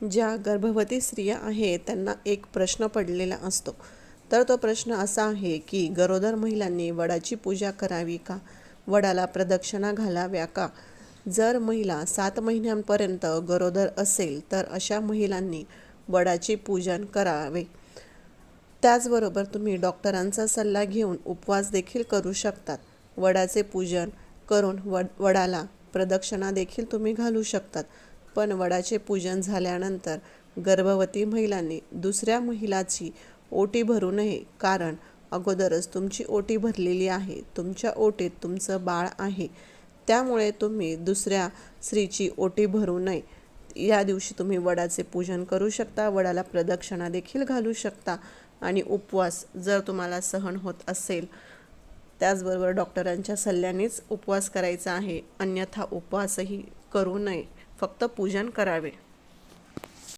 ज्या गर्भवती स्त्रिया आहेत त्यांना एक प्रश्न पडलेला असतो. तर तो प्रश्न असा आहे की गरोदर महिलांनी वडाची पूजा करावी का, वडाला प्रदक्षिणा घालाव्या का. जर महिला 7 महिन्यांपर्यंत गरोदर असेल तर अशा महिलांनी वडाचे पूजन करावे. त्याचबरोबर तुम्ही डॉक्टरांचा सल्ला घेऊन उपवास देखील करू शकतात. वडाचे पूजन करून वडाला प्रदक्षिणा देखील तुम्ही घालू शकतात. पण वडाचे पूजन झाल्यानंतर गर्भवती महिलांनी दुसऱ्या महिलाची ओटी भरू नये, कारण अगोदरच तुमची ओटी भरलेली आहे, तुमच्या ओटीत तुमचं बाळ आहे. त्यामुळे तुम्ही दुसऱ्या स्त्रीची ओटी भरू नये. या दिवशी तुम्ही वडाचे पूजन करू शकता, वडाला प्रदक्षिणा देखील घालू शकता आणि उपवास जर तुम्हाला सहन होत असेल, त्याचबरोबर डॉक्टरांच्या सल्ल्यानेच उपवास करायचा आहे, अन्यथा उपवासही करू नये, फक्त पूजन करावे.